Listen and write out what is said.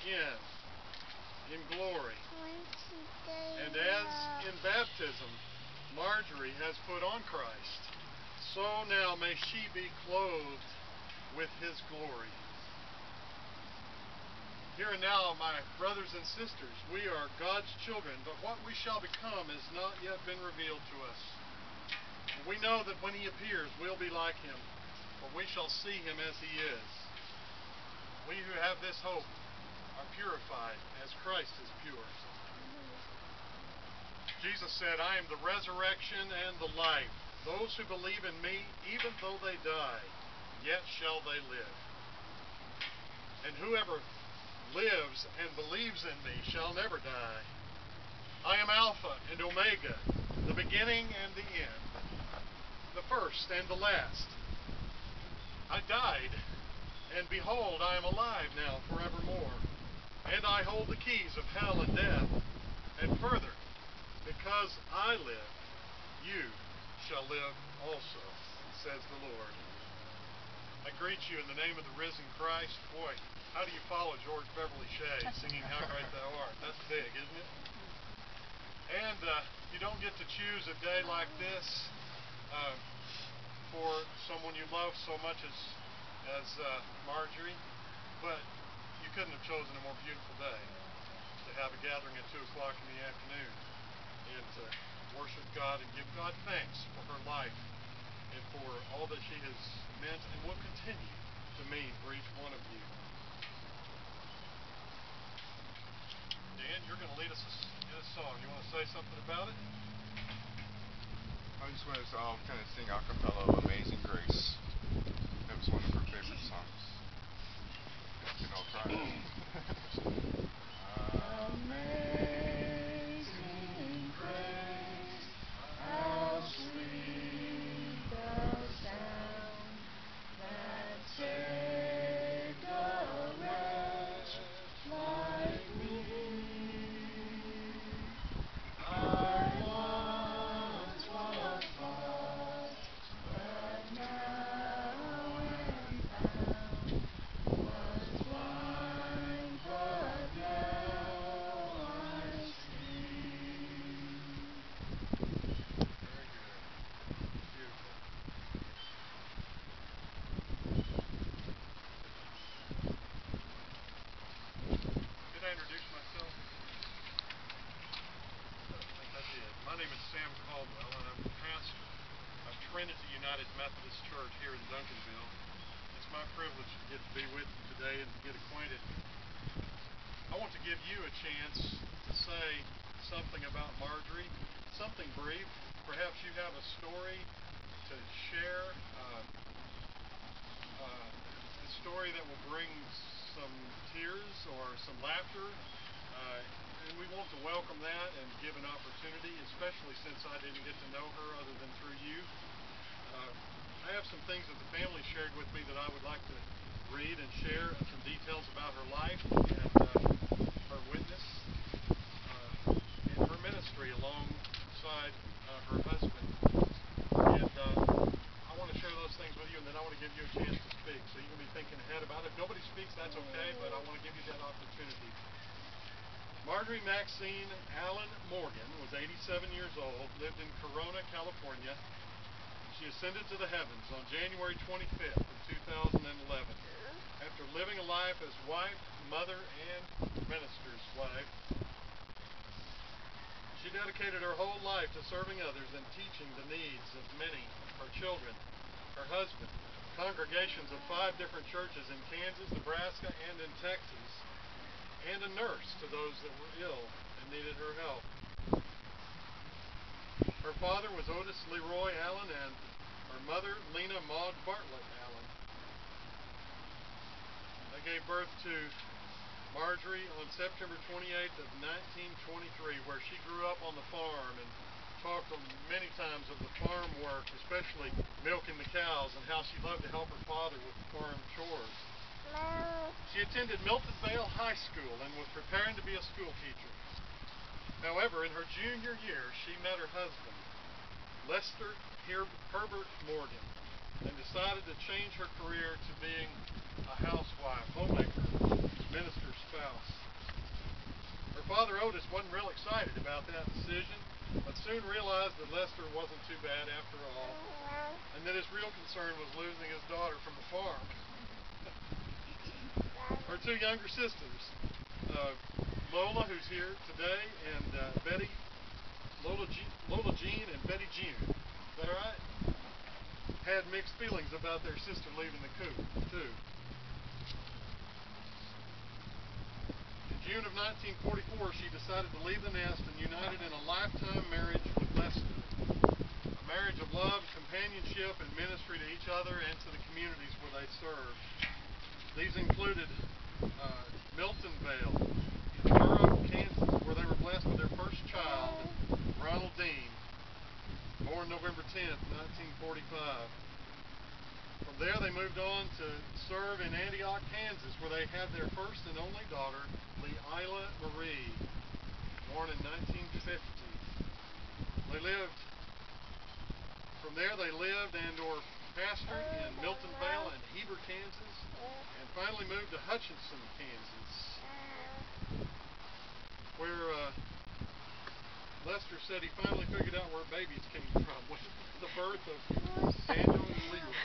in glory. And as in baptism, Marjorie has put on Christ, so now may she be clothed with his glory. Here and now, my brothers and sisters, we are God's children, but what we shall become has not yet been revealed to us. We know that when he appears, we'll be like him, for we shall see him as he is. We who have this hope are purified as Christ is pure. Jesus said, I am the resurrection and the life. Those who believe in me, even though they die, yet shall they live. And whoever lives and believes in me shall never die. I am Alpha and Omega, the beginning and the end, the first and the last. I died, and behold, I am alive now forevermore, and I hold the keys of hell and death. And further, because I live, you shall live also, says the Lord. I greet you in the name of the risen Christ. Boy, how do you follow George Beverly Shea singing How Great Thou Art? That's big, isn't it? And you don't get to choose a day like this for someone you love so much as Marjorie, but you couldn't have chosen a more beautiful day to have a gathering at 2 o'clock in the afternoon and to worship God and give God thanks for her life and for all that she has meant and will continue to mean for each one of you. Dan, you're going to lead us in a song. You want to say something about it? I just want us to all kind of sing a cappella of Amazing Grace. That was one of her favorite songs. And I'll try it. Amazing grace, how sweet the sound that saved a wretch like me. I once was lost, but now am found. Was blind, but now I see. Very good. Beautiful. Did I introduce myself? I think I did. My name is Sam Caldwell, and I'm the pastor of Trinity United Methodist Church here in Duncanville. It's my privilege to get to be with you today and to get acquainted. I want to give you a chance to say something about Marjorie, something brief. Perhaps you have a story to share, a story that will bring some tears or some laughter. And we want to welcome that and give an opportunity, especially since I didn't get to know her other than through you. I have some things that the family shared with me that I would like to read and share, some details about her life and her witness and her ministry alongside her husband. And I want to share those things with you, and then I want to give you a chance to speak. So you can be thinking ahead about it. If nobody speaks, that's okay, but I want to give you that opportunity. Marjorie Maxine Allen Morgan was 87 years old, lived in Corona, California. She ascended to the heavens on January 25th of 2011 after living a life as wife, mother, and minister's wife. She dedicated her whole life to serving others and teaching the needs of many, her children, her husband, congregations of 5 different churches in Kansas, Nebraska, and in Texas, and a nurse to those that were ill and needed her help. Her father was Otis Leroy Allen and her mother Lena Maud Bartlett Allen. They gave birth to Marjorie on September 28th of 1923, where she grew up on the farm and talked many times of the farm work, especially milking the cows, and how she loved to help her father with the farm chores. She attended Milton Vale High School and was preparing to be a school teacher. However, in her junior year, she met her husband, Lester Herbert Morgan, and decided to change her career to being a housewife, homemaker, minister's spouse. Father Otis wasn't real excited about that decision, but soon realized that Lester wasn't too bad after all, and that his real concern was losing his daughter from the farm. Her two younger sisters, Lola, who's here today, and Lola Jean and Betty June, is that right? Had mixed feelings about their sister leaving the coop, too. In June of 1944, she decided to leave the nest and united in a lifetime marriage with Lester. A marriage of love, companionship, and ministry to each other and to the communities where they served. These included Milton Vale, Burrow, Kansas, where they were blessed with their first child, Ronald Dean, born November 10th, 1945. From there, they moved on to serve in Antioch, Kansas, where they had their first and only daughter, Leila Marie, born in 1950. From there, they lived and/or pastored in Milton Vale and Heber, Kansas, and finally moved to Hutchinson, Kansas, where Lester said he finally figured out where babies came from with the birth of Daniel and Leroy.